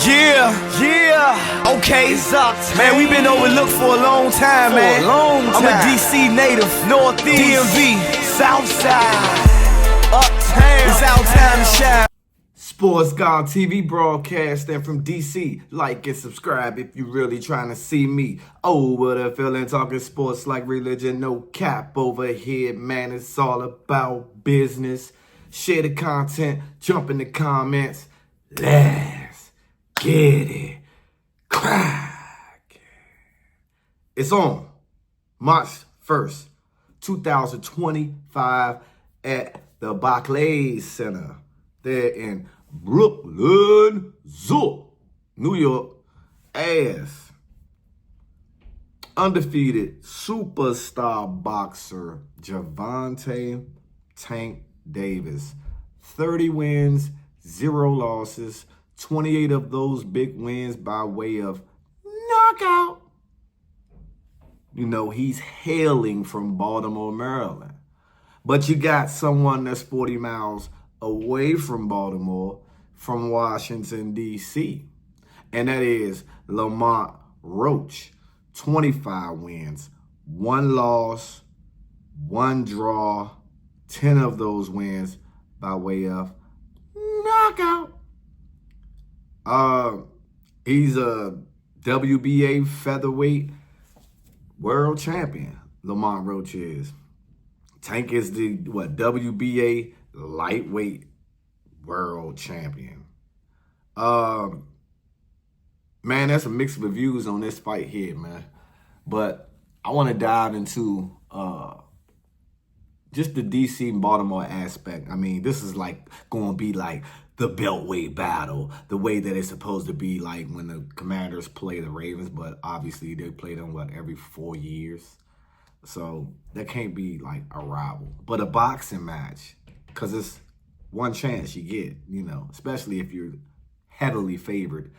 Yeah, okay, man, we been overlooked for a long time, man. I'm a DC native, Northeast, DMV, Southside, Uptown, it's our time to shine. Sports God TV broadcasting from DC. Like and subscribe if you really trying to see me. Oh, what a feeling talking sports like religion. No cap over here, man. It's all about business. Share the content, jump in the comments. Let's get it crack. It's on March 1st, 2025 at the Barclays Center. There in Brooklyn, New York, as undefeated superstar boxer Gervonta Tank Davis. 30 wins, 0 losses, 28 of those big wins by way of knockout. You know, he's hailing from Baltimore, Maryland. But you got someone that's 40 miles away from Baltimore, from Washington, D.C. And that is Lamont Roach. 25 wins, 1 loss, 1 draw, 10 of those wins by way of knockout. He's a WBA featherweight world champion, Lamont Roach is. Tank is the, WBA lightweight world champion. Man, that's some mixed reviews on this fight here, man. But I want to dive into just the DC and Baltimore aspect. I mean, this is like going to be like the Beltway battle, the way that it's supposed to be like when the Commanders play the Ravens, but obviously they play them, every 4 years? So that can't be like a rival. But a boxing match, because it's one chance you get, especially if you're heavily favored.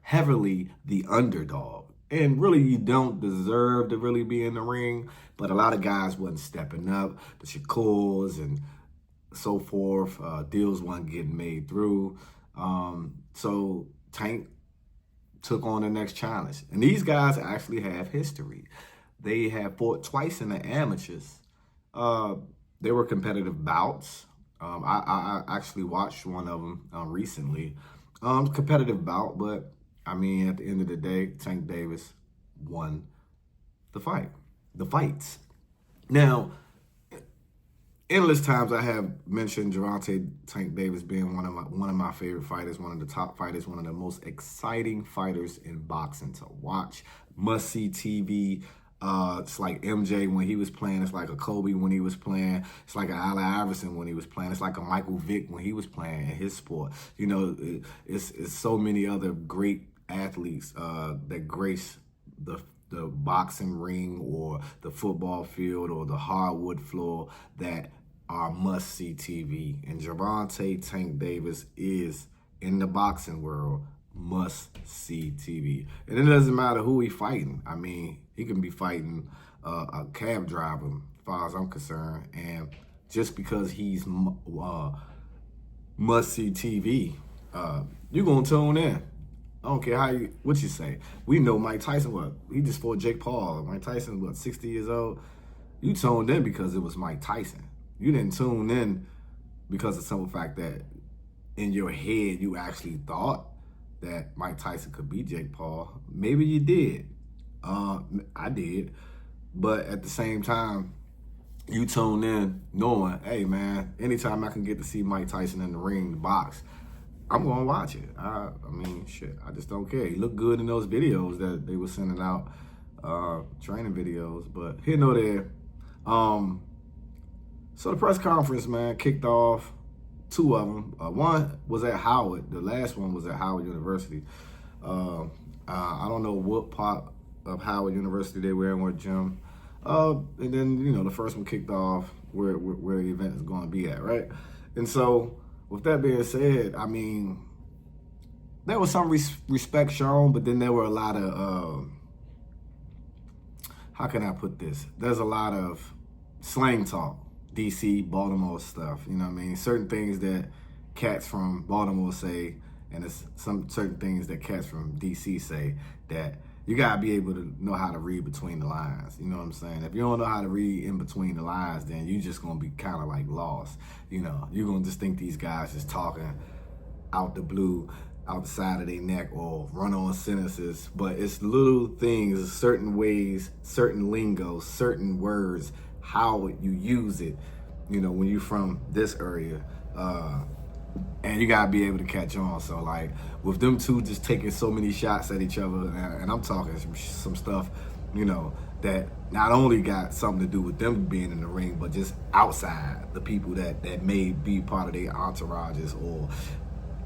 Heavily the underdog. And really, you don't deserve to really be in the ring. But a lot of guys wasn't stepping up. The Shakurs and so forth. Deals weren't getting made through. So Tank took on the next challenge. And these guys actually have history. They have fought twice in the amateurs. They were competitive bouts. I actually watched one of them recently. Competitive bout, but I mean, at the end of the day, Tank Davis won the fights. Now, endless times I have mentioned Gervonta Tank Davis being one of my favorite fighters, one of the top fighters, one of the most exciting fighters in boxing to watch. Must-see TV. It's like MJ when he was playing. It's like a Kobe when he was playing. It's like a Allen Iverson when he was playing. It's like a Michael Vick when he was playing in his sport. It's so many other great athletes that grace the boxing ring or the football field or the hardwood floor that are must-see TV. And Gervonta Tank Davis is, in the boxing world, must-see TV. And it doesn't matter who he's fighting. I mean, he can be fighting a cab driver, as far as I'm concerned. And just because he's must-see TV, you're going to tune in. I don't care what you say. We know Mike Tyson, he just fought Jake Paul. Mike Tyson, 60 years old? You tuned in because it was Mike Tyson. You didn't tune in because of the simple fact that in your head you actually thought that Mike Tyson could beat Jake Paul. Maybe you did. I did. But at the same time, you tune in knowing, hey, man, anytime I can get to see Mike Tyson in the ring, box, I'm going to watch it. I mean, shit, I just don't care. He looked good in those videos that they were sending out, training videos. But here nor there. So the press conference, man, kicked off. 2 of them. One was at Howard. The last one was at Howard University. I don't know what part of Howard University they were in, what gym. And then, the first one kicked off where the event is going to be at, right? And so, with that being said, I mean, there was some respect shown, but then there were a lot of, how can I put this? There's a lot of slang talk. DC, Baltimore stuff, you know what I mean? Certain things that cats from Baltimore say And it's some certain things that cats from DC say that you gotta be able to know how to read between the lines. You know what I'm saying? If you don't know how to read in between the lines, then you just gonna be kind of like lost. You know, you're gonna just think these guys just talking out the blue, out the side of their neck, or run on sentences. But it's little things, certain ways, certain lingo, certain words, how you use it, you know, when you're from this area. And you gotta be able to catch on. So like with them two just taking so many shots at each other, and I'm talking some stuff, you know, that not only got something to do with them being in the ring, but just outside, the people that may be part of their entourages or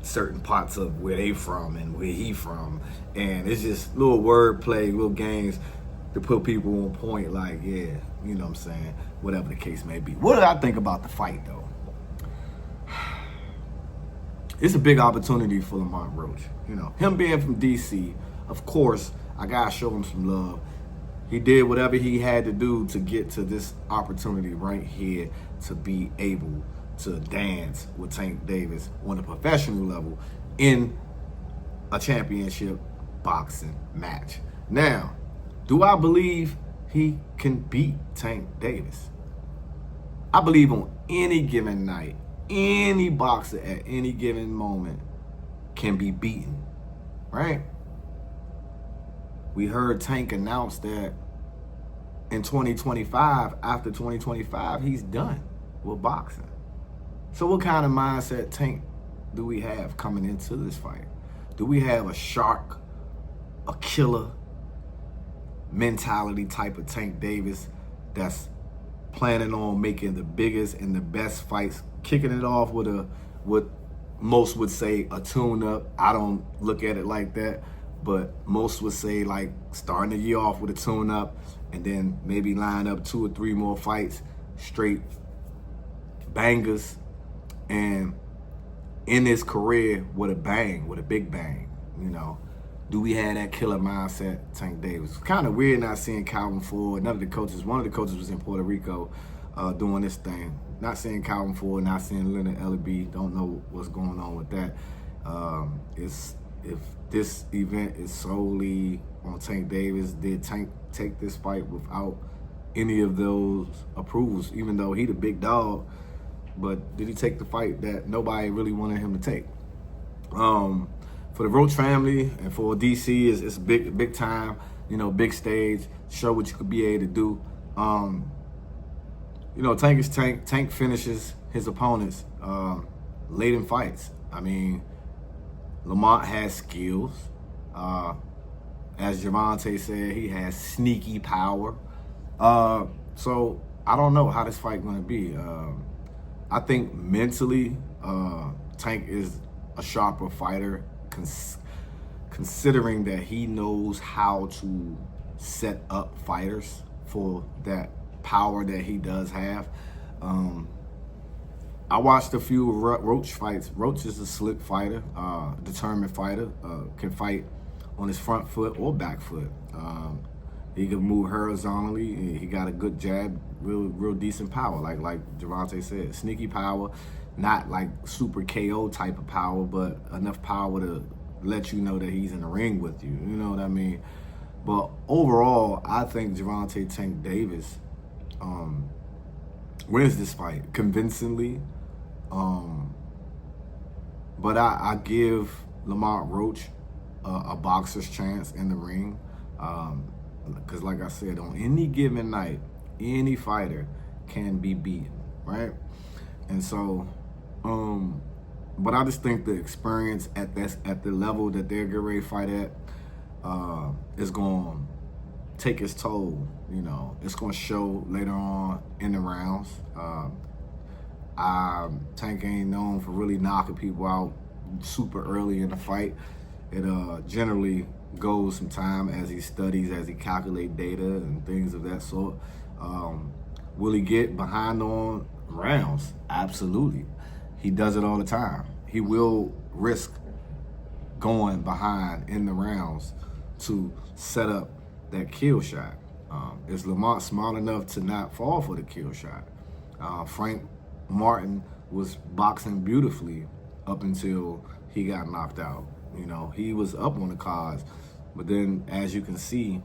certain parts of where they from and where he from. And it's just little wordplay, little games to put people on point, like, yeah, you know what I'm saying, whatever the case may be. What did I think about the fight though? It's a big opportunity for Lamont Roach. You know, him being from DC, of course, I gotta show him some love. He did whatever he had to do to get to this opportunity right here to be able to dance with Tank Davis on a professional level in a championship boxing match. Now, do I believe he can beat Tank Davis? I believe on any given night, any boxer at any given moment can be beaten, right? We heard Tank announce that in 2025, after 2025, he's done with boxing. So what kind of mindset Tank do we have coming into this fight? Do we have a shark, a killer mentality type of Tank Davis that's planning on making the biggest and the best fights, kicking it off with what most would say a tune-up? I don't look at it like that, but most would say like starting the year off with a tune-up and then maybe line up 2 or 3 more fights, straight bangers, and in his career with a bang, with a big bang, you know. Do we have that killer mindset, Tank Davis? It's kind of weird not seeing Calvin Ford. None of the coaches, one of the coaches was in Puerto Rico doing this thing. Not seeing Calvin Ford, not seeing Leonard Ellaby. Don't know what's going on with that. If this event is solely on Tank Davis, did Tank take this fight without any of those approvals, even though he the big dog? But did he take the fight that nobody really wanted him to take? For the Roach family and for DC, it's big time, you know, big stage, show what you could be able to do. You know, Tank is Tank. Tank finishes his opponents late in fights. I mean, Lamont has skills. As Gervonta said, he has sneaky power. So I don't know how this fight gonna be. I think mentally, Tank is a sharper fighter, considering that he knows how to set up fighters for that power that he does have. I watched a few Roach fights. Roach is a slick fighter, determined fighter, can fight on his front foot or back foot. He can move horizontally. He got a good jab, real decent power, like Gervonta said. Sneaky power, not like super KO type of power, but enough power to let you know that he's in the ring with you. You know what I mean? But overall, I think Gervonta Tank Davis wins this fight convincingly. But I give Lamont Roach a boxer's chance in the ring. Because like I said, on any given night, any fighter can be beaten, right? And so, but I just think the experience at the level that they're getting ready to fight at is going to take its toll. You know, it's going to show later on in the rounds. Tank ain't known for really knocking people out super early in the fight. It generally goes some time as he studies, as he calculates data and things of that sort. Will he get behind on rounds? Absolutely. He does it all the time. He will risk going behind in the rounds to set up that kill shot. Is Lamont smart enough to not fall for the kill shot? Frank Martin was boxing beautifully up until he got knocked out. You know, he was up on the cards, but then as you can see,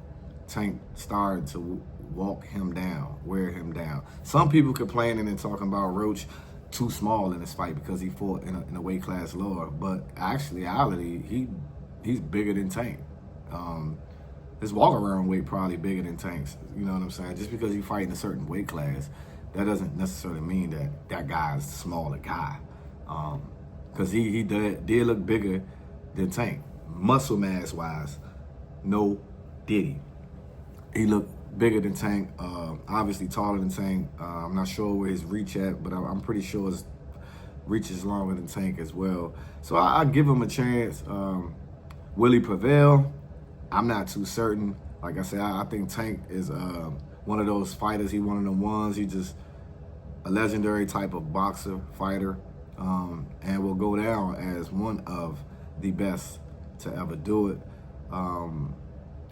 Tank started to walk him down, wear him down. Some people complaining and talking about Roach too small in this fight because he fought in a weight class lower, but actually, he's bigger than Tank. His walk-around weight probably bigger than Tank's. You know what I'm saying? Just because you fight in a certain weight class, that doesn't necessarily mean that that guy is a smaller guy. Because he did look bigger than Tank. Muscle mass-wise, no diddy. He looked bigger than Tank, obviously taller than Tank. I'm not sure where his reach at, but I'm pretty sure his reach is longer than Tank as well. So I give him a chance. Will he prevail? I'm not too certain. Like I said, I think Tank is one of those fighters. He one of them ones. He just a legendary type of boxer, fighter, and will go down as one of the best to ever do it.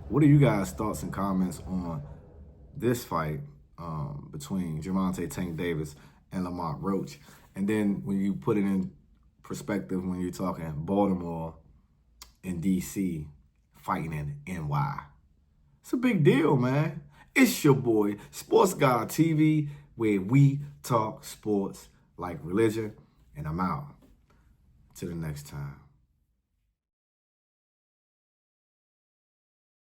What are you guys' thoughts and comments on this fight between Gervonta Tank Davis and Lamont Roach? And then when you put it in perspective, when you're talking Baltimore and DC fighting in NY. It's a big deal, man. It's your boy, Sports God TV, where we talk sports like religion. And I'm out. Till the next time.